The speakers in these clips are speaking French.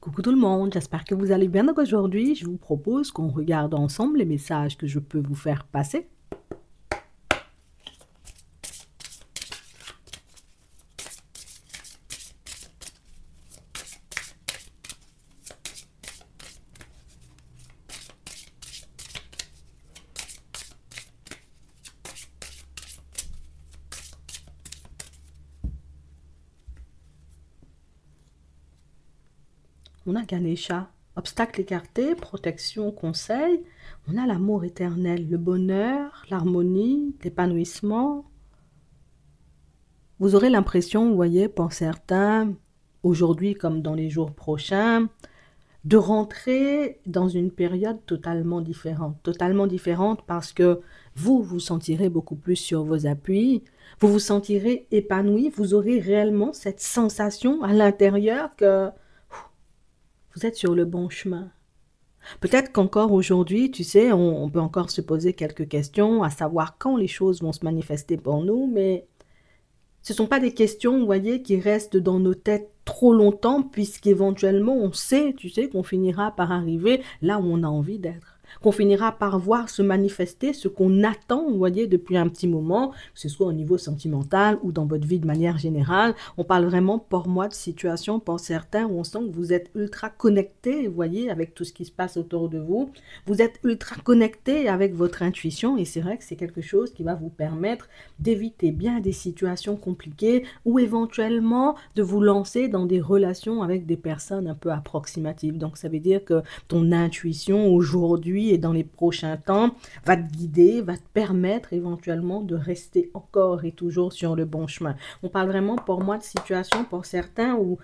Coucou tout le monde, j'espère que vous allez bien. Donc aujourd'hui, je vous propose qu'on regarde ensemble les messages que je peux vous faire passer. On a Ganesha, obstacle écarté, protection, conseil. On a l'amour éternel, le bonheur, l'harmonie, l'épanouissement. Vous aurez l'impression, vous voyez, pour certains, aujourd'hui comme dans les jours prochains, de rentrer dans une période totalement différente. Totalement différente parce que vous vous sentirez beaucoup plus sur vos appuis, vous vous sentirez épanoui, vous aurez réellement cette sensation à l'intérieur que vous êtes sur le bon chemin. Peut-être qu'encore aujourd'hui, tu sais, on peut encore se poser quelques questions, à savoir quand les choses vont se manifester pour nous, mais ce ne sont pas des questions, vous voyez, qui restent dans nos têtes trop longtemps, puisqu'éventuellement, on sait, tu sais, qu'on finira par arriver là où on a envie d'être. Qu'on finira par voir se manifester ce qu'on attend, vous voyez, depuis un petit moment, que ce soit au niveau sentimental ou dans votre vie de manière générale. On parle vraiment, pour moi, de situations, pour certains, où on sent que vous êtes ultra connecté, vous voyez, avec tout ce qui se passe autour de vous. Vous êtes ultra connecté avec votre intuition et c'est vrai que c'est quelque chose qui va vous permettre d'éviter bien des situations compliquées ou éventuellement de vous lancer dans des relations avec des personnes un peu approximatives. Donc ça veut dire que ton intuition aujourd'hui et dans les prochains temps va te guider, va te permettre éventuellement de rester encore et toujours sur le bon chemin. On parle vraiment pour moi de situations pour certains où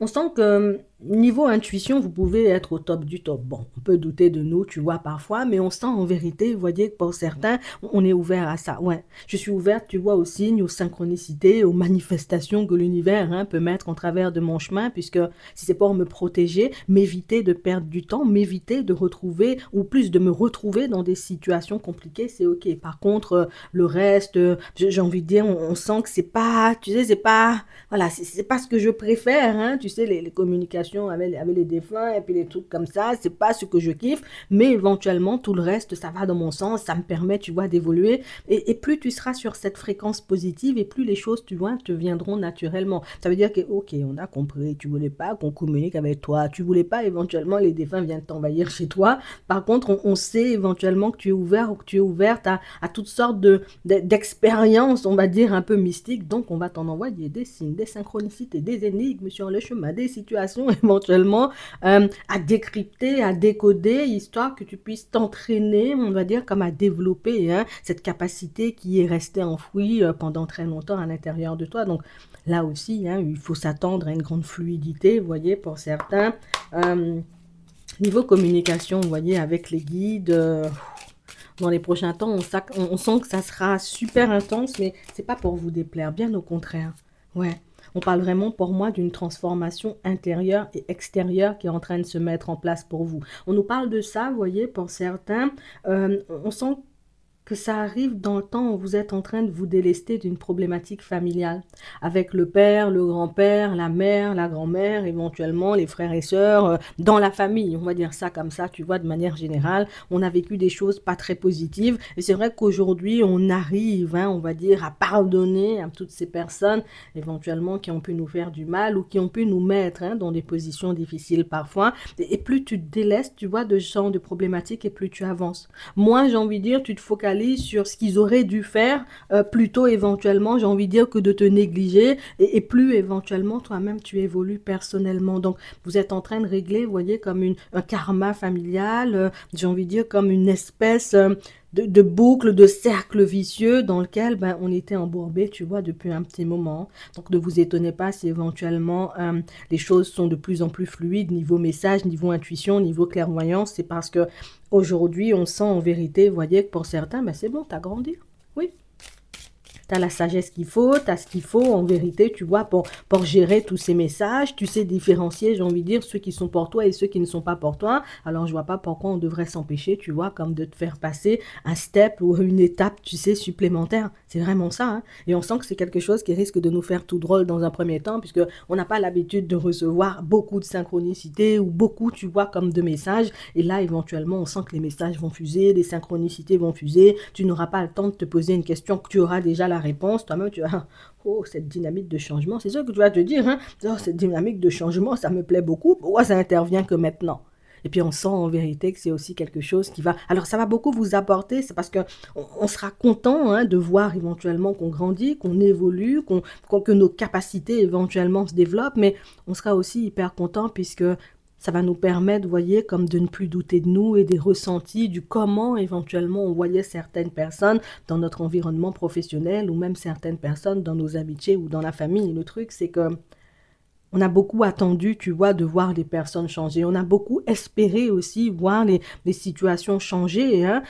on sent que niveau intuition, vous pouvez être au top du top. Bon, on peut douter de nous, tu vois, parfois, mais on sent en vérité, vous voyez, que pour certains, on est ouvert à ça. Ouais, je suis ouverte, tu vois, aux signes, aux synchronicités, aux manifestations que l'univers peut mettre en travers de mon chemin, puisque si c'est pour me protéger, m'éviter de perdre du temps, m'éviter de retrouver, ou plus de me retrouver dans des situations compliquées, c'est OK. Par contre, le reste, j'ai envie de dire, on sent que c'est pas, tu sais, c'est pas, voilà, c'est pas ce que je préfère, hein, tu sais, les communications avec les défunts et puis les trucs comme ça, c'est pas ce que je kiffe, mais éventuellement tout le reste, ça va dans mon sens, ça me permet, tu vois, d'évoluer. Et plus tu seras sur cette fréquence positive et plus les choses, tu vois, te viendront naturellement. Ça veut dire que, ok, on a compris, tu voulais pas qu'on communique avec toi, tu voulais pas éventuellement les défunts viennent t'envahir chez toi. Par contre, on sait éventuellement que tu es ouvert ou que tu es ouverte à toutes sortes d'expériences, on va dire, un peu mystiques. Donc, on va t'en envoyer des signes, des synchronicités, des énigmes sur le chemin, des situations éventuellement à décrypter, à décoder, histoire que tu puisses t'entraîner, on va dire, comme à développer cette capacité qui est restée enfouie pendant très longtemps à l'intérieur de toi. Donc là aussi, il faut s'attendre à une grande fluidité, vous voyez, pour certains. Niveau communication, vous voyez, avec les guides, dans les prochains temps, on sent que ça sera super intense, mais c'est pas pour vous déplaire, bien au contraire. Ouais. On parle vraiment pour moi d'une transformation intérieure et extérieure qui est en train de se mettre en place pour vous. On nous parle de ça, vous voyez, pour certains. On sent que ça arrive dans le temps où vous êtes en train de vous délester d'une problématique familiale, avec le père, le grand-père, la mère, la grand-mère, éventuellement les frères et sœurs, dans la famille, on va dire ça comme ça, tu vois, de manière générale, on a vécu des choses pas très positives, et c'est vrai qu'aujourd'hui, on arrive, on va dire, à pardonner à toutes ces personnes, éventuellement, qui ont pu nous faire du mal, ou qui ont pu nous mettre dans des positions difficiles parfois, et plus tu te délestes, tu vois, de ce genre de problématiques, et plus tu avances. Moi, j'ai envie de dire, tu te focalises sur ce qu'ils auraient dû faire, plutôt éventuellement, j'ai envie de dire, que de te négliger, et plus éventuellement, toi-même, tu évolues personnellement. Donc, vous êtes en train de régler, vous voyez, comme un karma familial, j'ai envie de dire, comme une espèce de boucle, de cercle vicieux dans lequel on était embourbé, tu vois, depuis un petit moment. Donc, ne vous étonnez pas si éventuellement les choses sont de plus en plus fluides, niveau message, niveau intuition, niveau clairvoyance. C'est parce que aujourd'hui, on sent en vérité, vous voyez, que pour certains, c'est bon, t'as grandi. Oui, Tu as la sagesse qu'il faut, tu as ce qu'il faut, en vérité, tu vois, pour gérer tous ces messages. Tu sais différencier, j'ai envie de dire, ceux qui sont pour toi et ceux qui ne sont pas pour toi. Alors, je vois pas pourquoi on devrait s'empêcher, tu vois, comme de te faire passer un step ou une étape, tu sais, supplémentaire. C'est vraiment ça, hein. Et on sent que c'est quelque chose qui risque de nous faire tout drôle dans un premier temps, puisque on n'a pas l'habitude de recevoir beaucoup de synchronicité ou beaucoup, tu vois, comme de messages. Et là, éventuellement, on sent que les messages vont fuser, les synchronicités vont fuser. Tu n'auras pas le temps de te poser une question que tu auras déjà la réponse. Toi-même, tu vas, oh, cette dynamique de changement, c'est ça que tu vas te dire, hein. Oh, cette dynamique de changement, ça me plaît beaucoup. Pourquoi ça intervient que maintenant? Et puis on sent en vérité que c'est aussi quelque chose qui va... Alors ça va beaucoup vous apporter, c'est parce que on sera content, hein, de voir éventuellement qu'on grandit, qu'on évolue, que nos capacités éventuellement se développent, mais on sera aussi hyper content puisque ça va nous permettre, vous voyez, comme de ne plus douter de nous et des ressentis, du comment éventuellement on voyait certaines personnes dans notre environnement professionnel ou même certaines personnes dans nos amitiés ou dans la famille. Le truc, c'est que on a beaucoup attendu, tu vois, de voir les personnes changer. On a beaucoup espéré aussi voir les situations changer, hein.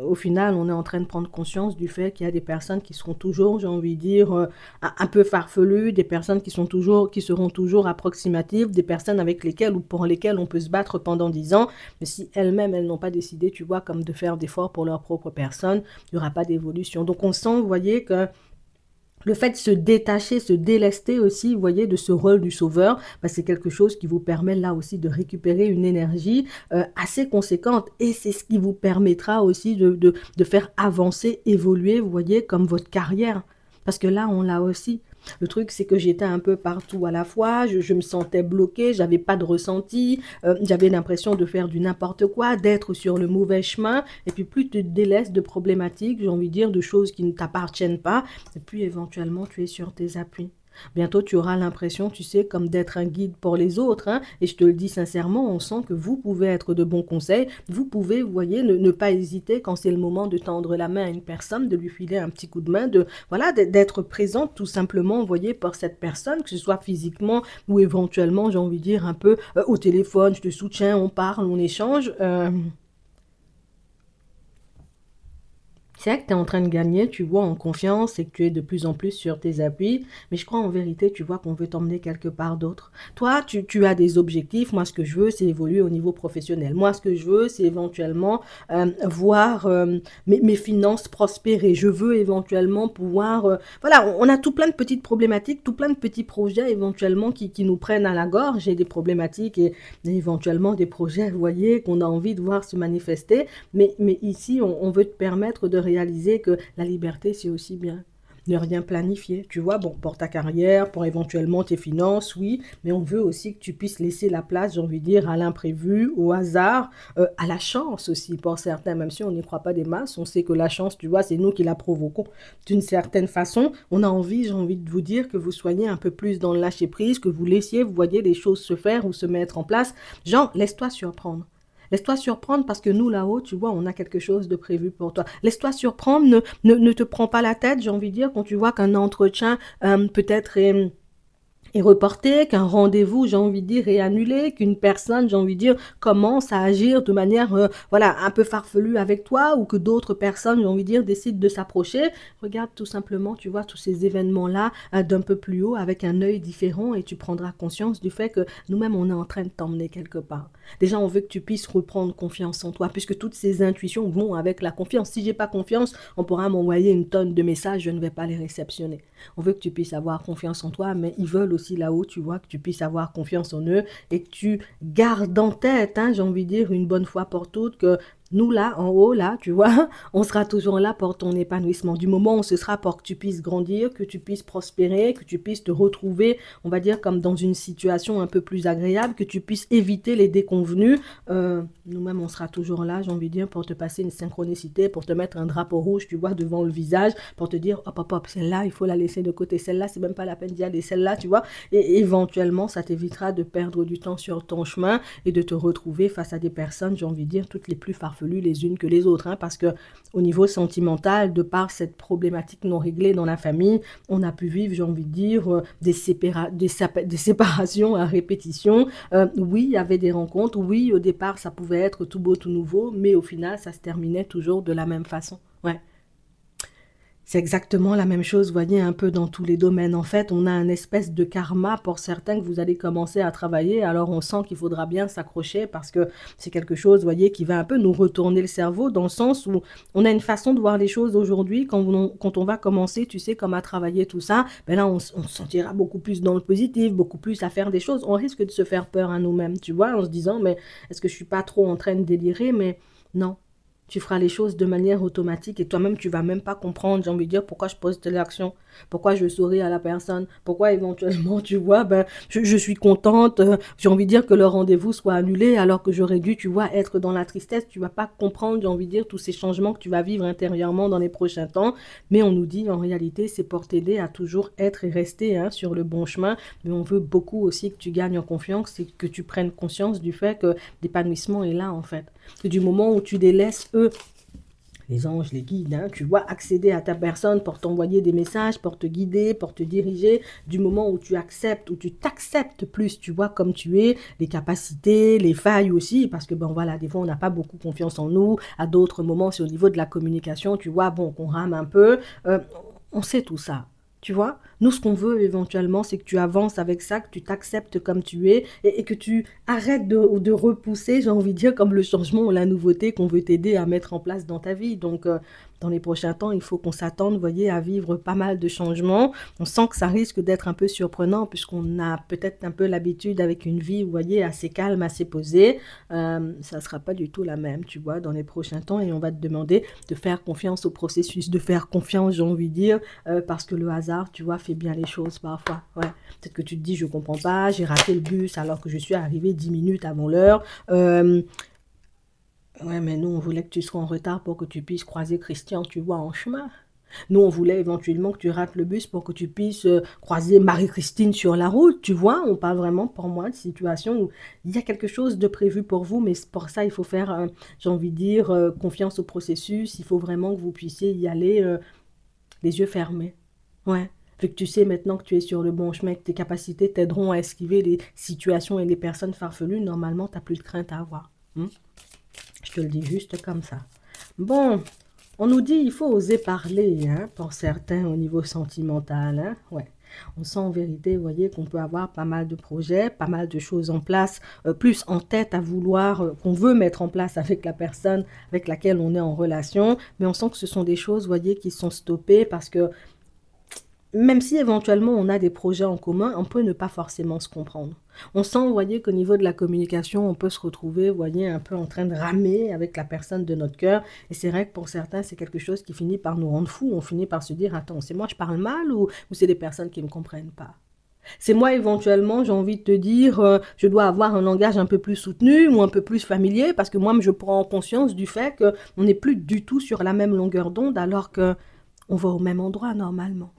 Au final, on est en train de prendre conscience du fait qu'il y a des personnes qui seront toujours, j'ai envie de dire, un peu farfelues, des personnes qui seront toujours approximatives, des personnes avec lesquelles ou pour lesquelles on peut se battre pendant 10 ans. Mais si elles-mêmes, elles n'ont pas décidé, tu vois, comme de faire d'efforts pour leur propre personne, il n'y aura pas d'évolution. Donc on sent, vous voyez, que le fait de se détacher, se délester aussi, vous voyez, de ce rôle du sauveur, bah, c'est quelque chose qui vous permet là aussi de récupérer une énergie assez conséquente. Et c'est ce qui vous permettra aussi de faire avancer, évoluer, vous voyez, comme votre carrière. Parce que là, on l'a aussi. Le truc, c'est que j'étais un peu partout à la fois, je me sentais bloquée, j'avais pas de ressenti, j'avais l'impression de faire du n'importe quoi, d'être sur le mauvais chemin, et puis plus tu te délaisses de problématiques, j'ai envie de dire, de choses qui ne t'appartiennent pas, et puis éventuellement tu es sur tes appuis. Bientôt, tu auras l'impression, tu sais, comme d'être un guide pour les autres, hein. Et je te le dis sincèrement, on sent que vous pouvez être de bons conseils. Vous pouvez, vous voyez, ne pas hésiter quand c'est le moment de tendre la main à une personne, de lui filer un petit coup de main, voilà, d'être présente tout simplement, vous voyez, pour cette personne, que ce soit physiquement ou éventuellement, j'ai envie de dire, un peu au téléphone, je te soutiens, on parle, on échange. C'est vrai que tu es en train de gagner, tu vois, en confiance et que tu es de plus en plus sur tes appuis, mais je crois en vérité, tu vois, qu'on veut t'emmener quelque part d'autre. Toi, tu as des objectifs. Moi, ce que je veux, c'est évoluer au niveau professionnel. Moi, ce que je veux, c'est éventuellement voir mes finances prospérer. Je veux éventuellement pouvoir... voilà, on a tout plein de petites problématiques, tout plein de petits projets éventuellement qui nous prennent à la gorge et des problématiques et éventuellement des projets, vous voyez, qu'on a envie de voir se manifester. Mais ici, on veut te permettre de réaliser que la liberté, c'est aussi bien ne rien planifier. Tu vois, bon, pour ta carrière, pour éventuellement tes finances, oui, mais on veut aussi que tu puisses laisser la place, j'ai envie de dire, à l'imprévu, au hasard, à la chance aussi, pour certains, même si on n'y croit pas des masses, on sait que la chance, tu vois, c'est nous qui la provoquons. D'une certaine façon, on a envie, j'ai envie de vous dire, que vous soyez un peu plus dans le lâcher-prise, que vous laissiez, vous voyez, les choses se faire ou se mettre en place. Genre, laisse-toi surprendre. Laisse-toi surprendre parce que nous, là-haut, tu vois, on a quelque chose de prévu pour toi. Laisse-toi surprendre, ne te prends pas la tête, j'ai envie de dire, quand tu vois qu'un entretien peut-être est reporté, qu'un rendez-vous, j'ai envie de dire, est annulé, qu'une personne, j'ai envie de dire, commence à agir de manière, voilà, un peu farfelue avec toi, ou que d'autres personnes, j'ai envie de dire, décident de s'approcher. Regarde tout simplement, tu vois, tous ces événements-là d'un peu plus haut, avec un œil différent, et tu prendras conscience du fait que nous-mêmes, on est en train de t'emmener quelque part. Déjà, on veut que tu puisses reprendre confiance en toi, puisque toutes ces intuitions vont avec la confiance. Si j'ai pas confiance, on pourra m'envoyer une tonne de messages, je ne vais pas les réceptionner. On veut que tu puisses avoir confiance en toi, mais ils veulent aussi là-haut, tu vois, que tu puisses avoir confiance en eux et que tu gardes en tête, hein, j'ai envie de dire, une bonne fois pour toutes, que nous, là, en haut, là, tu vois, on sera toujours là pour ton épanouissement. Du moment où ce sera pour que tu puisses grandir, que tu puisses prospérer, que tu puisses te retrouver, on va dire, comme dans une situation un peu plus agréable, que tu puisses éviter les déconvenus. Nous-mêmes, on sera toujours là, j'ai envie de dire, pour te passer une synchronicité, pour te mettre un drapeau rouge, tu vois, devant le visage, pour te dire, hop, hop, hop, celle-là, il faut la laisser de côté. Celle-là, c'est même pas la peine d'y aller. Celle-là, tu vois, et éventuellement, ça t'évitera de perdre du temps sur ton chemin et de te retrouver face à des personnes, j'ai envie de dire, toutes les plus farfelues les unes que les autres, hein, parce que au niveau sentimental, de par cette problématique non réglée dans la famille, on a pu vivre, j'ai envie de dire, des séparations à répétition. Oui, il y avait des rencontres, oui, au départ, ça pouvait être tout beau, tout nouveau, mais au final, ça se terminait toujours de la même façon. Ouais. C'est exactement la même chose, vous voyez, un peu dans tous les domaines. En fait, on a un espèce de karma pour certains que vous allez commencer à travailler. Alors, on sent qu'il faudra bien s'accrocher parce que c'est quelque chose, vous voyez, qui va un peu nous retourner le cerveau dans le sens où on a une façon de voir les choses aujourd'hui. Quand on va commencer, tu sais, comme à travailler tout ça, ben là, on se sentira beaucoup plus dans le positif, beaucoup plus à faire des choses. On risque de se faire peur à nous-mêmes, tu vois, en se disant, mais est-ce que je suis pas trop en train de délirer? Mais non. Tu feras les choses de manière automatique et toi-même, tu vas même pas comprendre, j'ai envie de dire, pourquoi je pose telle action, pourquoi je souris à la personne, pourquoi éventuellement, tu vois, ben, je suis contente, j'ai envie de dire que le rendez-vous soit annulé alors que j'aurais dû, tu vois, être dans la tristesse, tu vas pas comprendre, j'ai envie de dire, tous ces changements que tu vas vivre intérieurement dans les prochains temps, mais on nous dit, en réalité, c'est pour t'aider à toujours être et rester hein, sur le bon chemin, mais on veut beaucoup aussi que tu gagnes en confiance et que tu prennes conscience du fait que l'épanouissement est là, en fait. Que du moment où tu les laisses, eux, les anges, les guides, hein, tu vois, accéder à ta personne pour t'envoyer des messages, pour te guider, pour te diriger, du moment où tu acceptes, où tu t'acceptes plus, tu vois, comme tu es, les capacités, les failles aussi, parce que, bon, voilà, des fois, on n'a pas beaucoup confiance en nous, à d'autres moments, c'est au niveau de la communication, tu vois, bon, qu'on rame un peu, on sait tout ça. Tu vois, nous, ce qu'on veut éventuellement, c'est que tu avances avec ça, que tu t'acceptes comme tu es et que tu arrêtes de repousser, j'ai envie de dire, comme le changement ou la nouveauté qu'on veut t'aider à mettre en place dans ta vie. Donc, dans les prochains temps, il faut qu'on s'attende, vous voyez, à vivre pas mal de changements. On sent que ça risque d'être un peu surprenant puisqu'on a peut-être un peu l'habitude avec une vie, vous voyez, assez calme, assez posée. Ça ne sera pas du tout la même, tu vois, dans les prochains temps et on va te demander de faire confiance au processus, de faire confiance, j'ai envie de dire, parce que le hasard, tu vois, fait bien les choses parfois. Ouais. Peut-être que tu te dis, je comprends pas, j'ai raté le bus alors que je suis arrivé 10 minutes avant l'heure. Ouais, mais nous, on voulait que tu sois en retard pour que tu puisses croiser Christian, tu vois, en chemin. Nous, on voulait éventuellement que tu rates le bus pour que tu puisses croiser Marie-Christine sur la route, tu vois. On parle vraiment, pour moi, de situation où il y a quelque chose de prévu pour vous, mais pour ça, il faut faire, j'ai envie de dire, confiance au processus. Il faut vraiment que vous puissiez y aller les yeux fermés. Ouais. Vu que tu sais maintenant que tu es sur le bon chemin, que tes capacités t'aideront à esquiver les situations et les personnes farfelues, normalement, tu n'as plus de crainte à avoir. Hmm. Je te le dis juste comme ça. Bon, on nous dit il faut oser parler, hein, pour certains au niveau sentimental. Hein, ouais. On sent en vérité, vous voyez, qu'on peut avoir pas mal de projets, pas mal de choses en place, plus en tête à vouloir, qu'on veut mettre en place avec la personne avec laquelle on est en relation, mais on sent que ce sont des choses, vous voyez, qui sont stoppées parce que même si éventuellement on a des projets en commun, on peut ne pas forcément se comprendre. On sent, vous voyez, qu'au niveau de la communication, on peut se retrouver, vous voyez, un peu en train de ramer avec la personne de notre cœur. Et c'est vrai que pour certains, c'est quelque chose qui finit par nous rendre fous. On finit par se dire, attends, c'est moi je parle mal ou c'est des personnes qui ne me comprennent pas. C'est moi éventuellement, j'ai envie de te dire, je dois avoir un langage un peu plus soutenu ou un peu plus familier parce que moi, je prends conscience du fait qu'on n'est plus du tout sur la même longueur d'onde alors que on va au même endroit normalement.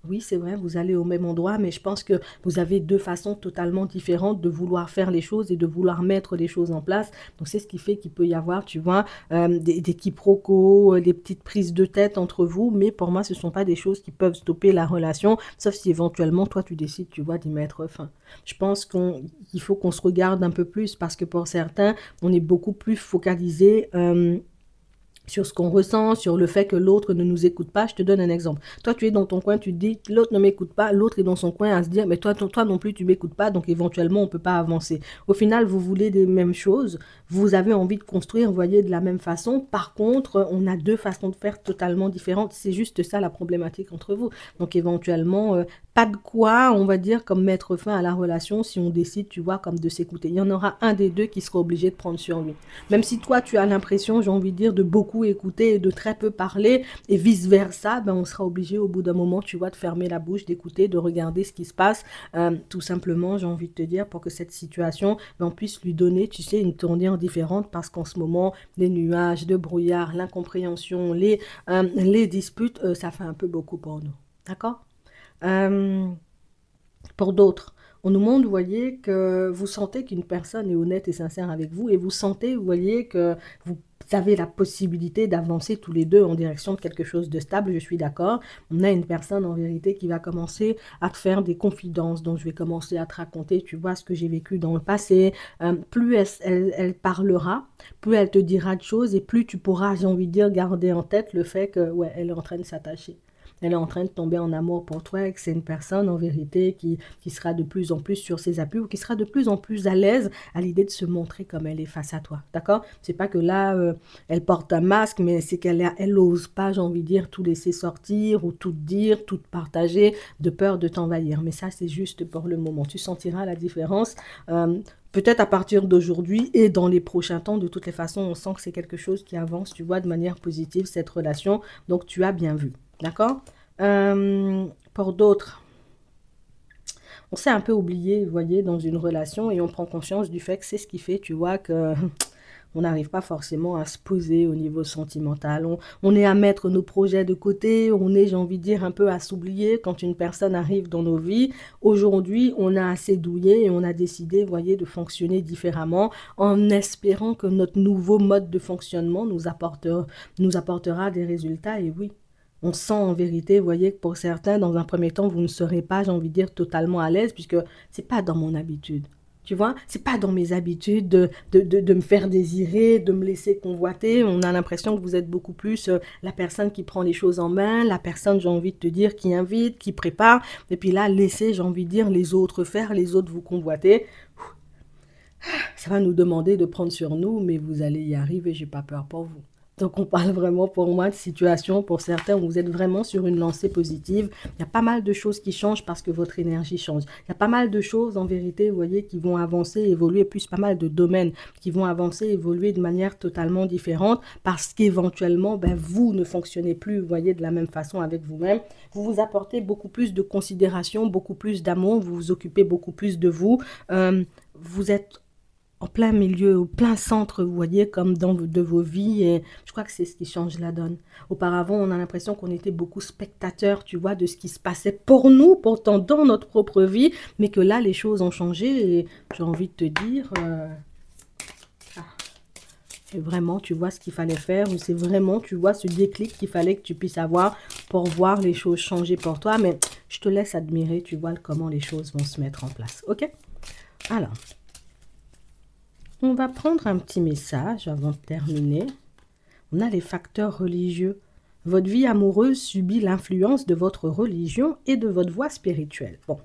Oui, c'est vrai, vous allez au même endroit, mais je pense que vous avez deux façons totalement différentes de vouloir faire les choses et de vouloir mettre les choses en place. Donc, c'est ce qui fait qu'il peut y avoir, tu vois, des quiproquos, des petites prises de tête entre vous. Mais pour moi, ce ne sont pas des choses qui peuvent stopper la relation, sauf si éventuellement, toi, tu décides, tu vois, d'y mettre fin. Je pense qu'il faut qu'on se regarde un peu plus parce que pour certains, on est beaucoup plus focalisé. Sur ce qu'on ressent, sur le fait que l'autre ne nous écoute pas. Je te donne un exemple. Toi, tu es dans ton coin, tu te dis, l'autre ne m'écoute pas, l'autre est dans son coin à se dire, mais toi non plus, tu m'écoutes pas, donc éventuellement, on ne peut pas avancer. Au final, vous voulez des mêmes choses, vous avez envie de construire, vous voyez, de la même façon. Par contre, on a deux façons de faire totalement différentes. C'est juste ça la problématique entre vous. Donc éventuellement, pas de quoi, on va dire, comme mettre fin à la relation si on décide, tu vois, comme de s'écouter. Il y en aura un des deux qui sera obligé de prendre sur lui. Même si toi, tu as l'impression, j'ai envie de dire, de beaucoup écouter et de très peu parler, et vice-versa, ben, on sera obligé au bout d'un moment, tu vois, de fermer la bouche, d'écouter, de regarder ce qui se passe, tout simplement, j'ai envie de te dire, pour que cette situation, ben, on puisse lui donner, tu sais, une tournure différente, parce qu'en ce moment, les nuages, le brouillard, l'incompréhension, les disputes, ça fait un peu beaucoup pour nous. D'accord? Euh, pour d'autres, on nous montre, vous voyez, que vous sentez qu'une personne est honnête et sincère avec vous et vous sentez, vous voyez, que vous avez la possibilité d'avancer tous les deux en direction de quelque chose de stable, je suis d'accord. On a une personne en vérité qui va commencer à te faire des confidences, donc je vais commencer à te raconter, tu vois, ce que j'ai vécu dans le passé. Plus elle parlera, plus elle te dira de choses et plus tu pourras, j'ai envie de dire, garder en tête le fait que, ouais, elle est en train de s'attacher. elle est en train de tomber en amour pour toi et que c'est une personne en vérité qui sera de plus en plus sur ses appuis ou qui sera de plus en plus à l'aise à l'idée de se montrer comme elle est face à toi, d'accord? C'est pas que là, elle porte un masque, mais c'est elle ose pas, j'ai envie de dire, tout laisser sortir ou tout dire, tout partager, de peur de t'envahir. Mais ça, c'est juste pour le moment. Tu sentiras la différence. Peut-être à partir d'aujourd'hui et dans les prochains temps, de toutes les façons, on sent que c'est quelque chose qui avance, tu vois, de manière positive, cette relation. Donc, tu as bien vu. D'accord? Pour d'autres, on s'est un peu oublié, vous voyez, dans une relation et on prend conscience du fait que c'est ce qui fait, tu vois, que on n'arrive pas forcément à se poser au niveau sentimental. On est à mettre nos projets de côté, on est, j'ai envie de dire, un peu à s'oublier quand une personne arrive dans nos vies. Aujourd'hui, on a assez douillé et on a décidé, vous voyez, de fonctionner différemment en espérant que notre nouveau mode de fonctionnement nous apportera des résultats. Et oui, on sent en vérité, vous voyez, que pour certains, dans un premier temps, vous ne serez pas, j'ai envie de dire, totalement à l'aise puisque c'est pas dans mon habitude. Tu vois, c'est pas dans mes habitudes de me faire désirer, de me laisser convoiter. On a l'impression que vous êtes beaucoup plus la personne qui prend les choses en main, la personne, j'ai envie de te dire, qui invite, qui prépare. Et puis là, laissez, j'ai envie de dire, les autres faire, les autres vous convoiter. Ça va nous demander de prendre sur nous, mais vous allez y arriver, j'ai pas peur pour vous. Donc on parle vraiment pour moi de situation, pour certains où vous êtes vraiment sur une lancée positive. Il y a pas mal de choses qui changent parce que votre énergie change. Il y a pas mal de choses en vérité, vous voyez, qui vont avancer, évoluer, plus pas mal de domaines qui vont avancer, évoluer de manière totalement différente parce qu'éventuellement, ben, vous ne fonctionnez plus, vous voyez, de la même façon avec vous-même. Vous vous apportez beaucoup plus de considération, beaucoup plus d'amour, vous vous occupez beaucoup plus de vous. Vous êtes en plein milieu, au plein centre, vous voyez, comme de vos vies. Et je crois que c'est ce qui change la donne. Auparavant, on a l'impression qu'on était beaucoup spectateurs, tu vois, de ce qui se passait pour nous, pourtant dans notre propre vie, mais que là, les choses ont changé. Et j'ai envie de te dire, c'est vraiment, tu vois, ce qu'il fallait faire, ou c'est vraiment, tu vois, ce déclic qu'il fallait que tu puisses avoir pour voir les choses changer pour toi. Mais je te laisse admirer, tu vois, comment les choses vont se mettre en place. OK? Alors, on va prendre un petit message avant de terminer. On a les facteurs religieux. Votre vie amoureuse subit l'influence de votre religion et de votre voie spirituelle. Bon.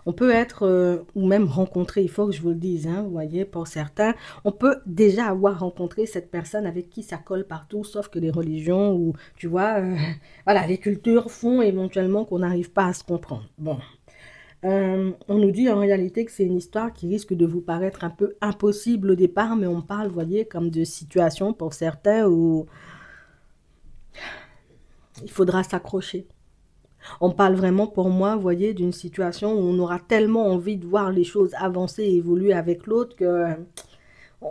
On peut être, ou même rencontrer, il faut que je vous le dise, hein, vous voyez, pour certains, on peut déjà avoir rencontré cette personne avec qui ça colle partout, sauf que les religions ou, tu vois, voilà, les cultures font éventuellement qu'on n'arrive pas à se comprendre. Bon. On nous dit en réalité que c'est une histoire qui risque de vous paraître un peu impossible au départ, mais on parle, vous voyez, comme de situations pour certains où il faudra s'accrocher. On parle vraiment pour moi, vous voyez, d'une situation où on aura tellement envie de voir les choses avancer et évoluer avec l'autre que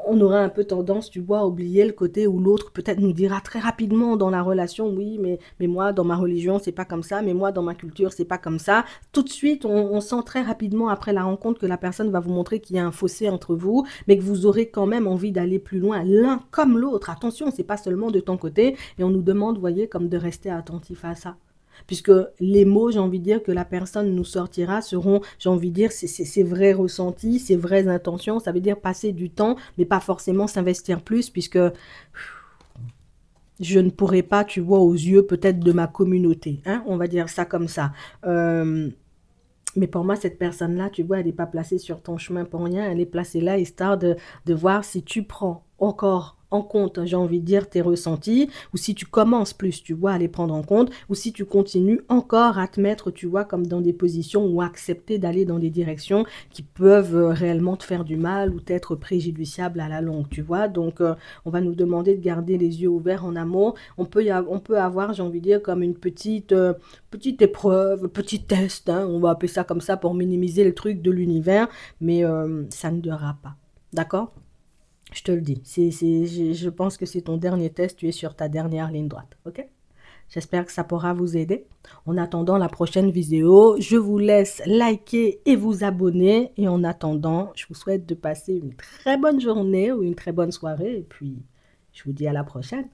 on aura un peu tendance, tu vois, à oublier le côté où l'autre peut-être nous dira très rapidement dans la relation, oui, mais moi, dans ma religion, c'est pas comme ça, mais moi, dans ma culture, c'est pas comme ça. Tout de suite, on sent très rapidement après la rencontre que la personne va vous montrer qu'il y a un fossé entre vous, mais que vous aurez quand même envie d'aller plus loin, l'un comme l'autre. Attention, c'est pas seulement de ton côté, et on nous demande, vous voyez, comme de rester attentif à ça. Puisque les mots, j'ai envie de dire, que la personne nous sortira seront, j'ai envie de dire, ses vrais ressentis, ses vraies intentions. Ça veut dire passer du temps, mais pas forcément s'investir plus, puisque je ne pourrais pas, tu vois, aux yeux peut-être de ma communauté. Hein, on va dire ça comme ça. Mais pour moi, cette personne-là, tu vois, elle n'est pas placée sur ton chemin pour rien. Elle est placée là, histoire de voir si tu prends encore en compte, j'ai envie de dire, tes ressentis, ou si tu commences plus, tu vois, à les prendre en compte, ou si tu continues encore à te mettre, tu vois, comme dans des positions ou accepter d'aller dans des directions qui peuvent réellement te faire du mal ou t'être préjudiciables à la longue, tu vois. Donc, on va nous demander de garder les yeux ouverts en amour. On peut avoir, j'ai envie de dire, comme une petite épreuve, petit test, hein, on va appeler ça comme ça pour minimiser le truc de l'univers, mais ça ne durera pas. D'accord? Je te le dis, je pense que c'est ton dernier test, tu es sur ta dernière ligne droite, ok? J'espère que ça pourra vous aider. En attendant la prochaine vidéo, je vous laisse liker et vous abonner. Et en attendant, je vous souhaite de passer une très bonne journée ou une très bonne soirée. Et puis, je vous dis à la prochaine.